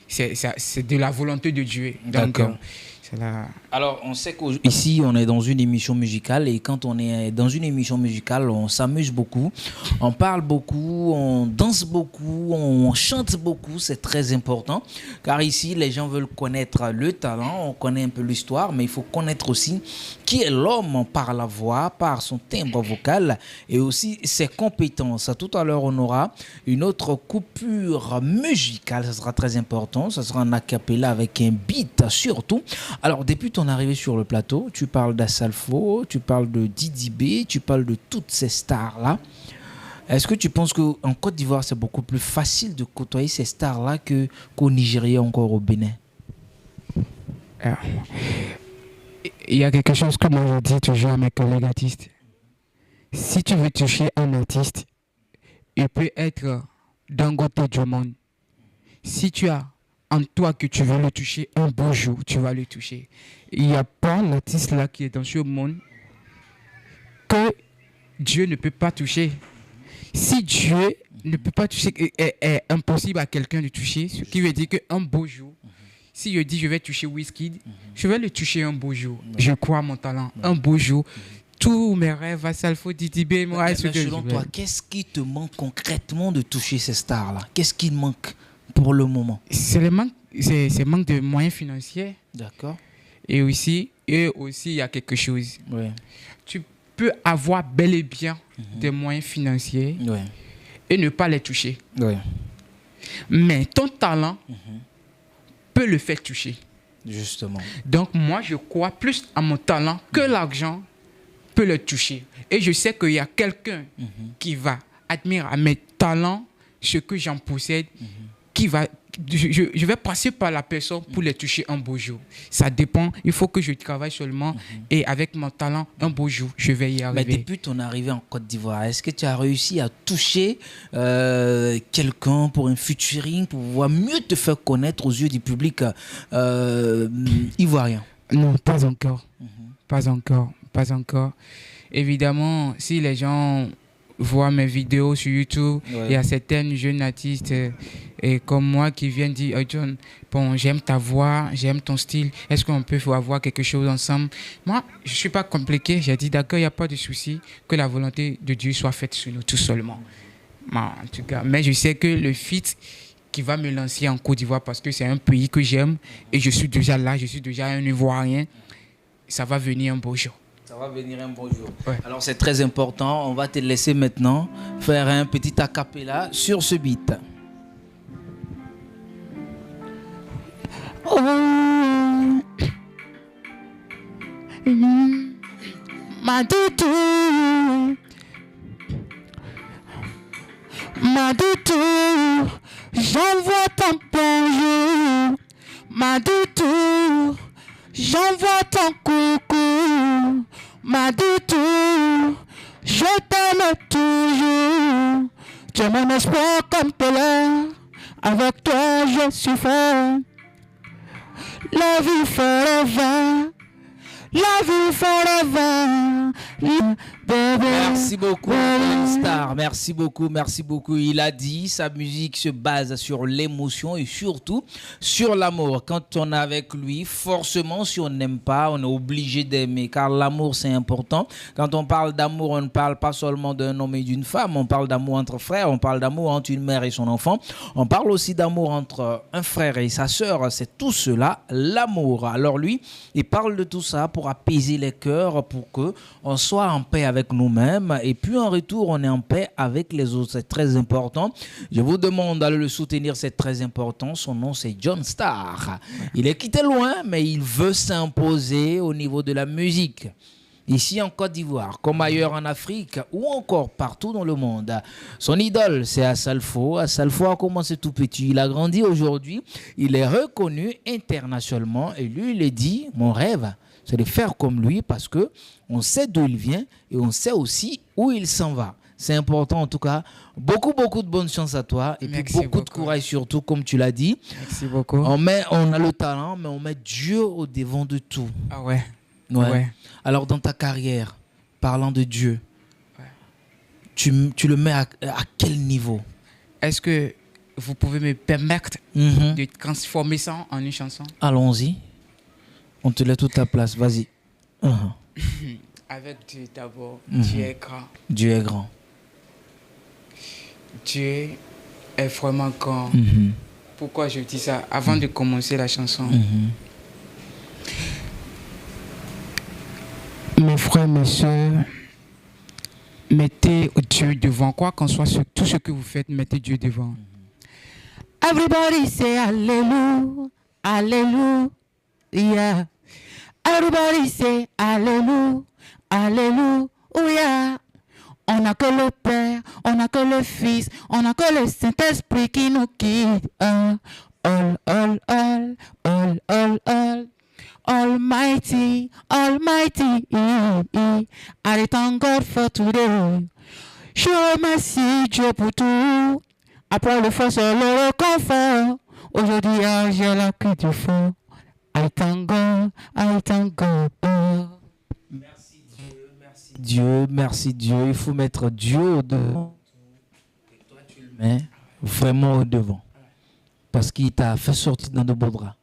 de la volonté de Dieu. Donc, D'accord. c'est la... Alors, on sait qu'ici, on est dans une émission musicale et quand on est dans une émission musicale, on s'amuse beaucoup, on parle beaucoup, on danse beaucoup, on chante beaucoup, c'est très important car ici, les gens veulent connaître le talent, on connaît un peu l'histoire, mais il faut connaître aussi qui est l'homme par la voix, par son timbre vocal et aussi ses compétences. Tout à l'heure, on aura une autre coupure musicale, ça sera très important, ça sera un a cappella avec un beat surtout. Alors, depuis ton arrivée sur le plateau, tu parles d'Assalfo, tu parles de Didi B, tu parles de toutes ces stars-là. Est-ce que tu penses qu'en Côte d'Ivoire, c'est beaucoup plus facile de côtoyer ces stars-là qu'au Nigeria, encore au Bénin? Il y a quelque chose que moi je dis toujours à mes collègues artistes. Si tu veux toucher un artiste, il peut être d'un côté du monde. Si tu as en toi que tu veux le toucher, un beau jour, tu vas le toucher. Il n'y a pas l'artiste là qui est dans ce monde que Dieu ne peut pas toucher. Si Dieu ne peut pas toucher, est impossible à quelqu'un de toucher, ce qui veut dire qu'un beau jour, si je dis je vais toucher Wizkid, je vais le toucher un beau jour. Je crois à mon talent. Un beau jour, tous mes rêves, Assalfo, Didi B, moi, mais selon toi, qu'est-ce qui te manque concrètement de toucher ces stars-là? Qu'est-ce qui manque pour le moment? C'est le manque, c'est manque de moyens financiers. D'accord. Et aussi, il y a quelque chose. Oui. Tu peux avoir bel et bien des moyens financiers et ne pas les toucher. Oui. Mais ton talent peut le faire toucher. Justement. Donc moi, je crois plus à mon talent que l'argent peut le toucher. Et je sais qu'il y a quelqu'un qui va admirer à mes talents, ce que j'en possède, qui va... Je vais passer par la personne pour les toucher un beau jour. Ça dépend. Il faut que je travaille seulement et avec mon talent, un beau jour, je vais y arriver. Mais depuis ton arrivée en Côte d'Ivoire, est-ce que tu as réussi à toucher quelqu'un pour un featuring, pour pouvoir mieux te faire connaître aux yeux du public ivoirien? Non, pas encore. Pas encore. Pas encore. Évidemment, si les gens voient mes vidéos sur YouTube, il y a certaines jeunes artistes et comme moi qui viennent dire oh John, bon, j'aime ta voix, j'aime ton style, est-ce qu'on peut avoir quelque chose ensemble? Moi, je ne suis pas compliqué, j'ai dit d'accord, il n'y a pas de souci, que la volonté de Dieu soit faite sur nous tout seulement. En tout cas, mais je sais que le feat qui va me lancer en Côte d'Ivoire parce que c'est un pays que j'aime et je suis déjà là, je suis déjà un Ivoirien, ça va venir un beau jour. Ça va venir un bon jour. Ouais. Alors c'est très important. On va te laisser maintenant faire un petit a cappella sur ce beat. Oh. Ma doutou, ma doutou, j'envoie ton bonjour. Ma doutou, j'envoie ton coucou. Ma doutou, je t'aime toujours. Tu es mon espoir comme Pelé. Avec toi je suis fort. La vie forever. La vie forever. Merci beaucoup, Star. Merci beaucoup, merci beaucoup. Il a dit, sa musique se base sur l'émotion et surtout sur l'amour. Quand on est avec lui, forcément, si on n'aime pas, on est obligé d'aimer, car l'amour, c'est important. Quand on parle d'amour, on ne parle pas seulement d'un homme et d'une femme. On parle d'amour entre frères, on parle d'amour entre une mère et son enfant. On parle aussi d'amour entre un frère et sa sœur. C'est tout cela, l'amour. Alors lui, il parle de tout ça pour apaiser les cœurs, pour qu'on soit en paix avec nous-mêmes et puis en retour on est en paix avec les autres. C'est très important. Je vous demande d'aller le soutenir, c'est très important. Son nom c'est John Star. Il est quitté loin mais il veut s'imposer au niveau de la musique. Ici en Côte d'Ivoire, comme ailleurs en Afrique ou encore partout dans le monde. Son idole, c'est Assalfo. Assalfo a commencé tout petit. Il a grandi aujourd'hui. Il est reconnu internationalement. Et lui, il est dit, mon rêve, c'est de faire comme lui parce que on sait d'où il vient et on sait aussi où il s'en va. C'est important en tout cas. Beaucoup de bonne chance à toi. Et Merci puis beaucoup de beaucoup. courage surtout, comme tu l'as dit. Merci beaucoup. On a le talent, mais on met Dieu au devant de tout. Ah ouais. Ouais. Ouais. Alors dans ta carrière, parlant de Dieu, Ouais. tu le mets à quel niveau? Est-ce que vous pouvez me permettre Mhm. de transformer ça en une chanson? Allons-y. On te laisse toute ta place. Vas-y. Mhm. Avec Dieu d'abord. Mhm. Dieu est grand. Dieu est grand. Dieu est vraiment grand. Mhm. Pourquoi je dis ça? Avant de commencer la chanson, Mhm. mes frères, mes soeurs, mettez Dieu devant. Quoi qu'en soit tout ce que vous faites, mettez Dieu devant. Everybody say Hallelujah, Hallelujah. Everybody say Hallelujah, Hallelujah. On n'a que le Père, on n'a que le Fils, on n'a que le Saint-Esprit qui nous guide. All. Almighty, I thank God for today. Je remercie Dieu pour tout. Après le fort, c'est le confort. Aujourd'hui, j'ai la clé du fort. I thank God. Merci Dieu. Il faut mettre Dieu au devant. Et toi, tu le mets vraiment au devant. Parce qu'il t'a fait sortir dans de beaux draps.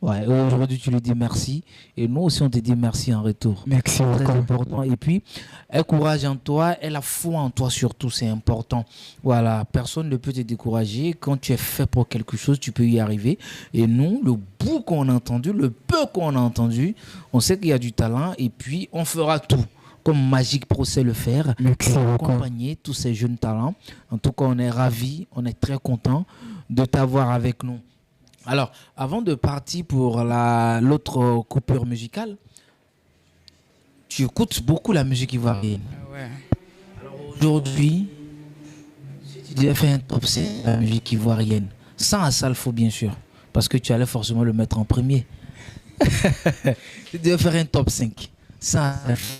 Ouais, aujourd'hui, tu lui dis merci. Et nous aussi, on te dit merci en retour. Merci Très beaucoup. important. Et puis, aie courage en toi, aie la foi en toi surtout, c'est important. Voilà, personne ne peut te décourager. Quand tu es fait pour quelque chose, tu peux y arriver. Et nous, le bout qu'on a entendu, le peu qu'on a entendu, on sait qu'il y a du talent et puis on fera tout. Comme Magic Pro sait le faire, Merci pour beaucoup. accompagner tous ces jeunes talents. En tout cas, on est ravis, on est très contents de t'avoir avec nous. Alors, avant de partir pour l'autre coupure musicale, tu écoutes beaucoup la musique ivoirienne. Ouais. Aujourd'hui, si tu devais faire un top 5 de la musique ivoirienne, sans Assalfo bien sûr, parce que tu allais forcément le mettre en premier. Tu devais faire un top 5 sans Assalfo.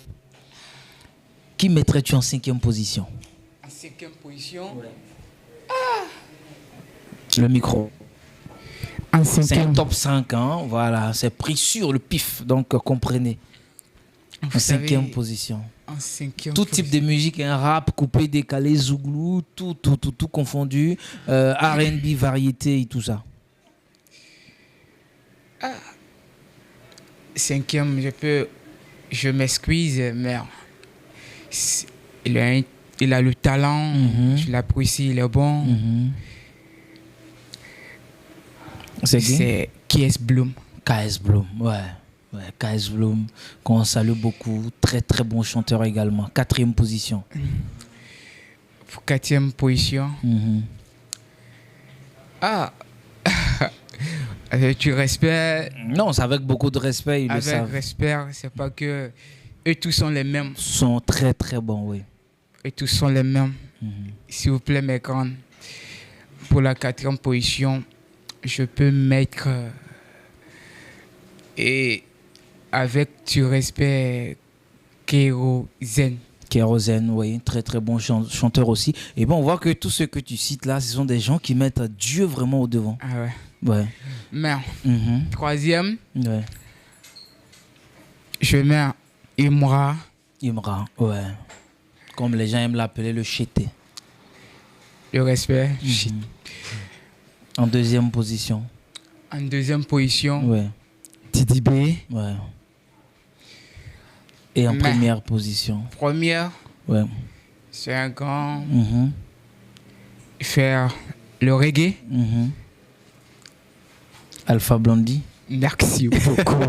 Qui mettrais-tu en 5e position? En 5e position. Le micro. En C'est un 5e. top 5, hein? Voilà, c'est pris sur le pif, donc comprenez. En Vous savez, 5e position. En 5e. Tout type de musique, un rap, coupé, décalé, zouglou, tout confondu, R&B, variété et tout ça. 5e, je m'excuse, mais il a le talent, je l'apprécie, il est bon. C'est qui? C'est KS Bloom. KS Bloom, ouais. KS Bloom, qu'on salue beaucoup. Très très bon chanteur également. 4e position. Pour 4e position. Avec du respect. Non, c'est avec beaucoup de respect, ils le Avec savent. respect, c'est pas que eux tous sont les mêmes. Ils sont très très bons, oui. Eux tous sont les mêmes. S'il vous plaît, mes grands. Pour la 4e position, je peux mettre et avec du respect Kérosène. Kérosène, oui, très très bon chanteur aussi. Et bon, on voit que tous ceux que tu cites là, ce sont des gens qui mettent Dieu vraiment au devant. Ah ouais. Ouais. Mais 3e, Ouais. je mets Imra. Imra, ouais. Comme les gens aiment l'appeler, le chété. Le respect. En 2e position. En 2e position, Ouais. Didi B. Ouais. Et en Mais- 1re position. Première, Ouais. c'est un grand Mhm. faire le reggae. Mhm. Alpha Blondie. Merci beaucoup.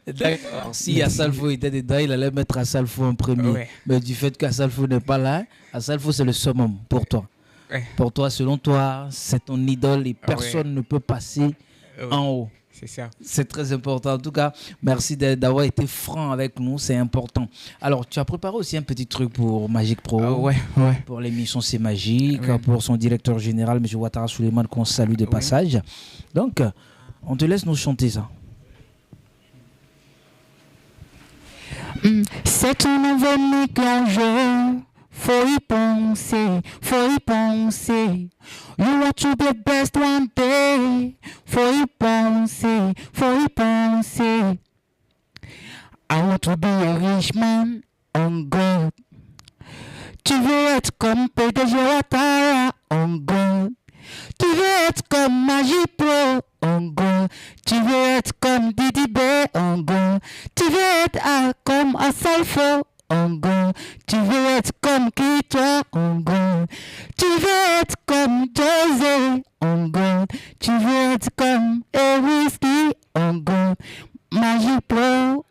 D'accord. Si Assalfo était dedans, il allait mettre Assalfo en premier. Ouais. Mais du fait qu'Assalfo n'est pas là, Assalfo c'est le summum pour toi. Ouais. Pour toi, selon toi, c'est ton idole et personne ne peut passer en haut. C'est ça. C'est très important. En tout cas, merci d'avoir été franc avec nous, c'est important. Alors, tu as préparé aussi un petit truc pour Magic Pro. Ouais. Pour l'émission C'est Magique, Ouais. pour son directeur général, M. Ouattara Souleymane, qu'on salue de passage. Donc, on te laisse nous chanter ça. C'est un venu qu'un jour faut y penser, faut y penser. You want to be best one day, faut y penser, faut y penser. I want to be a rich man on God. Tu veux être comme PDG Ouattara on God. Tu veux être comme Magipro on God. Tu veux être comme Didi B on God. Tu veux être comme Asalfo on God. Tu veux être comme Kitwa on God. Tu veux être comme Jose on God. Tu veux être comme Ewiski on God. Magipro,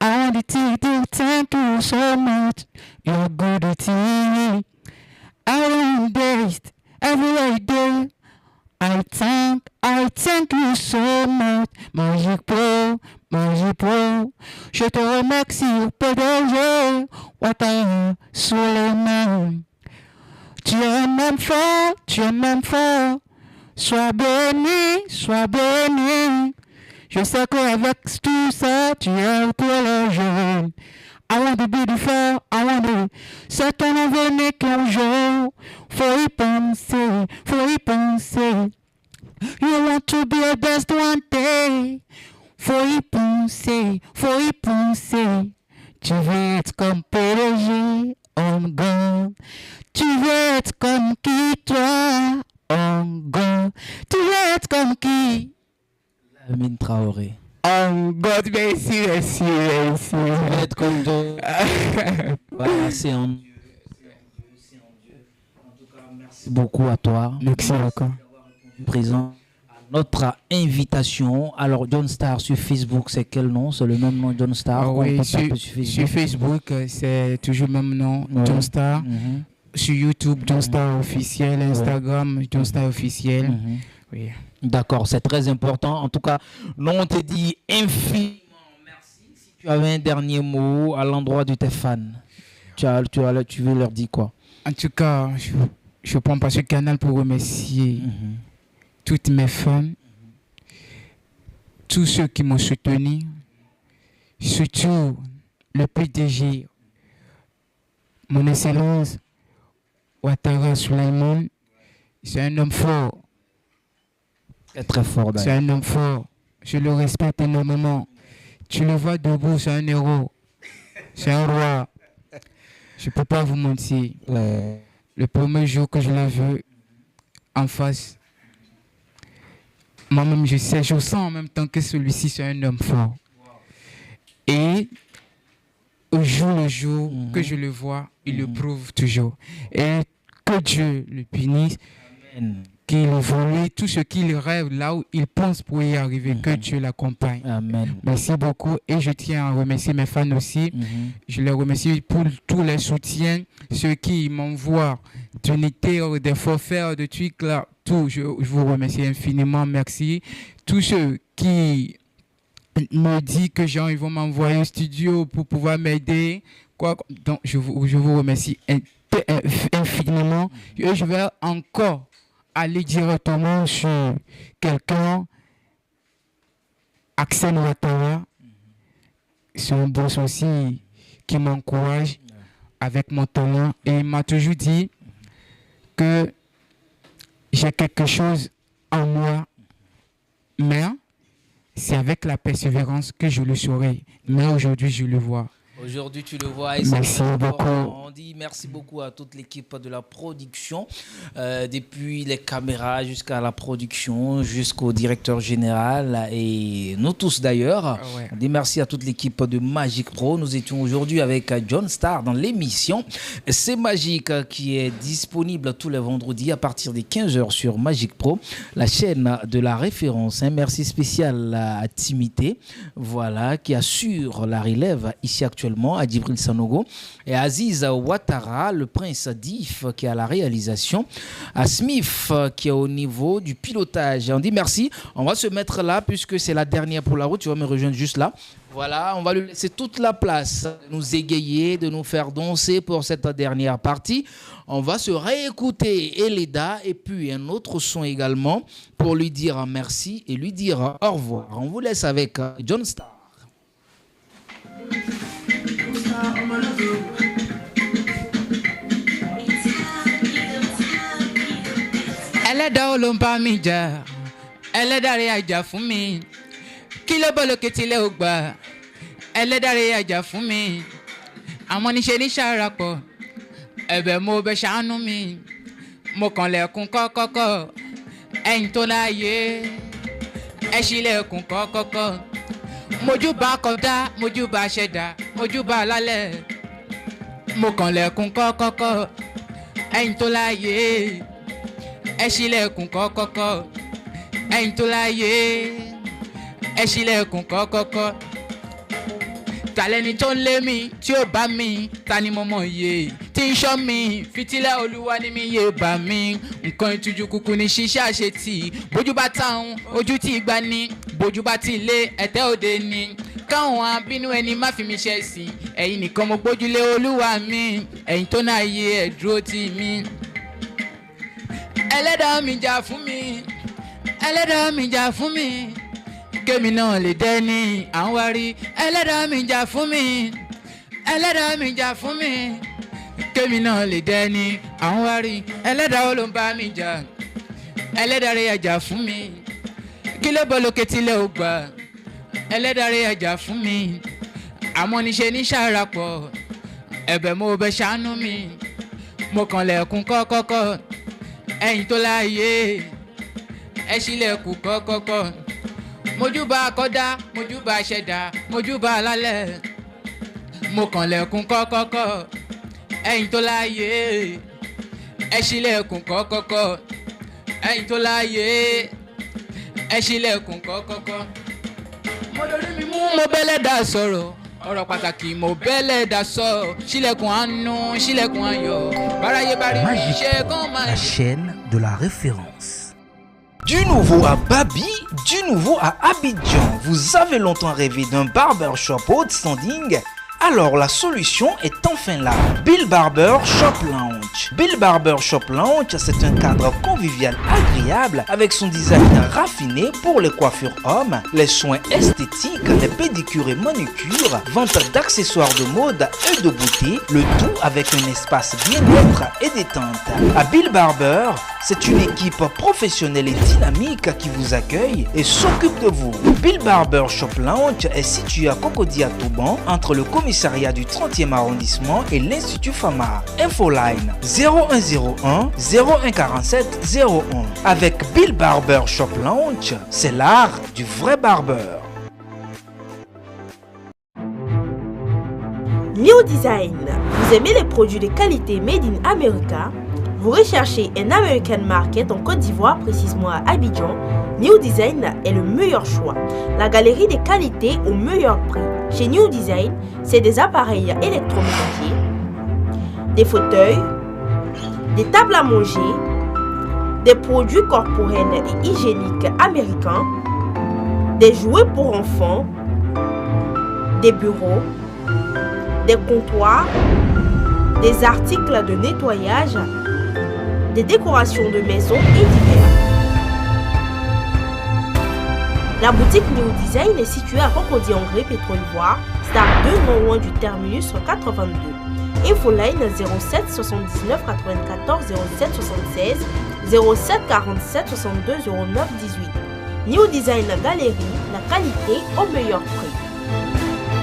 I want to thank you so much. You're good at me. I am best every day. I thank you so much. Magic Pro. Je te remercie, PDG. Ouattara Souleymane. Tu es un homme fort. Sois béni. Je sais qu'avec tout ça, tu es pour les jeunes. I want to be the fair, c'est ton avenir qu'un jour, faut y penser. You want to be the best one day, faut y penser. Tu veux être comme PDG, on God. Tu veux être comme qui, toi, on God. Tu veux être comme qui? Lamine Traoré. Oh God, merci. Être comme toi. Voilà, c'est en Dieu. En tout cas, merci beaucoup à toi. Merci encore. Présent à notre invitation. Alors, John Star sur Facebook, c'est quel nom? C'est le même nom, John Star? Oui, sur Facebook, c'est toujours le même nom, ouais. John Star. Sur YouTube, John Star officiel. Instagram, John Star officiel. Oui. D'accord, c'est très important. En tout cas, nous on te dit infiniment merci. Si tu avais un dernier mot à l'endroit de tes fans, tu veux leur dire quoi? En tout cas, je prends pas ce canal pour remercier toutes mes fans, tous ceux qui m'ont soutenu, surtout le PDG, mon excellence, Ouattara Souleymane. C'est un homme fort. Très fort. C'est un homme fort. Je le respecte énormément. Tu le vois debout, c'est un héros. C'est un roi. Je ne peux pas vous mentir. Le premier jour que je l'ai vu en face, moi-même, je sens en même temps que celui-ci, c'est un homme fort. Et au jour le jour que je le vois, il le prouve toujours. Et que Dieu le punisse. Amen. Qu'il évolue tout ce qu'il rêve, là où il pense pour y arriver, que Dieu l'accompagne. Amen. Merci beaucoup et je tiens à remercier mes fans aussi. Je les remercie pour tous les soutiens, ceux qui m'envoient d'unités, des forfaits, de trucs là, tout. Je vous remercie infiniment, merci. Tous ceux qui me disent que genre, ils vont m'envoyer au studio pour pouvoir m'aider, donc je vous remercie infiniment. Et je vais encore aller directement sur quelqu'un, Axel Ouattara. C'est un boss aussi qui m'encourage avec mon talent. Et il m'a toujours dit que j'ai quelque chose en moi, mais c'est avec la persévérance que je le saurai. Mais aujourd'hui, je le vois. Aujourd'hui, tu le vois. Et merci beaucoup. On dit merci beaucoup à toute l'équipe de la production, depuis les caméras jusqu'à la production, jusqu'au directeur général et nous tous d'ailleurs. On dit merci à toute l'équipe de Magic Pro. Nous étions aujourd'hui avec John Star dans l'émission C'est Magique qui est disponible tous les vendredis à partir des 15h sur Magic Pro, la chaîne de la référence. Un merci spécial à Timité, voilà, qui assure la relève ici actuellement, à Djibril Sanogo, et à Aziz Ouattara, le prince Dif qui est à la réalisation, à Smith qui est au niveau du pilotage. Et on dit merci. On va se mettre là puisque c'est la dernière pour la route. Tu vas me rejoindre juste là. Voilà, on va lui laisser toute la place de nous égayer, de nous faire danser pour cette dernière partie. On va se réécouter Eleda et puis un autre son également pour lui dire merci et lui dire au revoir. On vous laisse avec John Star. ẹlẹ́dàá ó ló ń bá mi jà ẹlẹ́dàá rẹ̀ àjà fún mi kí ló bọ́ lókè tilẹ̀ ò gbà ẹlẹ́dàá rẹ̀ àjà fún mi àwọn níṣe ní sàràpọ̀ ẹ̀bẹ̀ mo bẹ̀ ṣàánú mi mo kàn lẹ̀kùn kọ́kọ́kọ́ ẹ̀yin tó láàyè ẹ ṣílẹ̀kùn kọ́kọ́kọ́ mojúbà kọ́dá mojúbà ṣẹ̀dá mojúbà lálẹ́ mo kàn lẹ̀kùn kọ́kọ́kọ́ ẹ̀yin tó láàyè ẹ ṣílẹ̀kùn kọ́kọ́kọ́ ẹ̀yin tó láàyè ẹ ṣílẹ̀kùn kọ́kọ́kọ́ tàlẹ́ni tó ń lé mi tí ó bá mi ta ni mo mọ̀ yé tí ń ṣọ́ mi fitílẹ̀ olúwa ni mi yé bá mi nǹkan ìtújú kúkú ní ṣíṣe àṣetì bójú bá táwọn ojú tí gbà ní bójú bá ti lé ẹ̀tẹ́ òde ni káwọn abínú ẹni má fi mi ṣe sí ẹ̀yin nìkan mo gbójúlé olúwa mi ẹ̀yin tó náà yé ẹ̀ dúró tì mí ẹlẹ́dàá mi jà fún mi ẹlẹ́dàá mi jà fún mi kémi náà lè dẹ́ni à ń wárí ẹlẹ́dàá mi jà fún mi ẹlẹ́dàá mi jà fún mi kémi náà lè dẹ́ni à ń wárí ẹlẹ́dàá ó ló ń bá mi jà ẹlẹ́dàá rẹ̀ jà fún mi kí ló bọ́ lókè tilẹ̀ ò gbà ẹlẹ́dàá rẹ̀ jà fún mi àmọ́ níṣe ní sàràpọ̀ ẹ̀bẹ̀ mo bẹ̀ ṣàánú mi mo kàn lẹ̀kùn kọ́kọ́kọ́ ẹ̀yin tó láàyè ẹ ṣílẹ̀kùn kọ́kọ́kọ́ mojúbà kọ́dá mojúbà ṣẹ̀dá mojúbà lálẹ́ mo kàn lẹ̀kùn kọ́kọ́kọ́ ẹ̀yin tó láàyè ẹ ṣílẹ̀kùn kọ́kọ́kọ́ ẹ̀yin tó láàyè ẹ ṣílẹ̀kùn kọ́kọ́kọ́ mo lórí mi mú mo bẹ́lẹ̀ dá sọ̀rọ̀ ọ̀rọ̀ pàtàkì mo bẹ́lẹ̀ dá sọ ṣílẹ̀kùn àánú ṣílẹ̀kùn ayọ̀ báráyé bá rí mi ṣe kán máa. La chaîne de la référence. Du nouveau à Babi, du nouveau à Abidjan. Vous avez longtemps rêvé d'un barbershop haute standing? Alors la solution est enfin là. Bill Barber Shop Lounge. Bill Barber Shop Lounge, c'est un cadre convivial agréable avec son design raffiné pour les coiffures hommes, les soins esthétiques, les pédicures et manucures, vente d'accessoires de mode et de beauté, le tout avec un espace bien-être et détente. À Bill Barber, c'est une équipe professionnelle et dynamique qui vous accueille et s'occupe de vous. Bill Barber Shop Lounge est situé à Cocody à Touban, entre le commissariat du 30e arrondissement et l'Institut Fama. Infoline 0101 0147 01. Avec Bill Barber Shop Lounge, c'est l'art du vrai barbeur. New Design. Vous aimez les produits de qualité made in America? Vous recherchez un American Market en Côte d'Ivoire, précisément à Abidjan? New Design est le meilleur choix. La galerie des qualités au meilleur prix. Chez New Design, c'est des appareils électroménagers, des fauteuils, des tables à manger, des produits corporels et hygiéniques américains, des jouets pour enfants, des bureaux, des comptoirs, des articles de nettoyage, des décorations de maison et divers. La boutique New Design est située à Cocody-Angré, Pétrole Ivoire, Star 2, non loin du terminus 82. Infoline 07 79 94 07 76 07 47 62 09 18. New Design Galerie, la qualité au meilleur prix.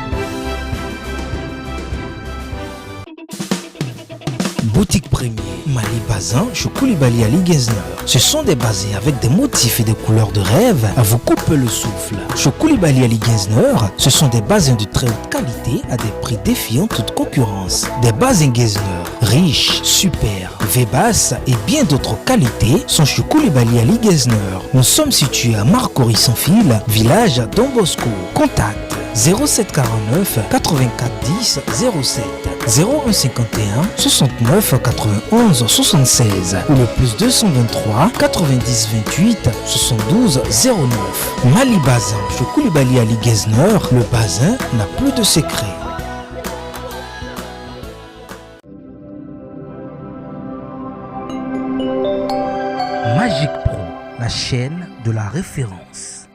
Boutique Premier, Mali Bazin, chez Koulibaly Ali Genzner. Ce sont des bazins avec des motifs et des couleurs de rêve à vous couper le souffle. Chez Koulibaly Ali Genzner, ce sont des bazins de très haute qualité à des prix défiant toute concurrence. Des bazins Genzner, riches, super, Vébas et bien d'autres qualités sont chez Koulibaly Ali Genzner. Nous sommes situés à Marcory sans fil, village Don Bosco. Contact 0749 84 10 07 0151 69 91 76 ou le plus 223 90 28 72 09. Mali Bazin, chez Koulibaly Ali Genzner, le bazin n'a plus de secret. Magic Pro, la chaîne de la référence.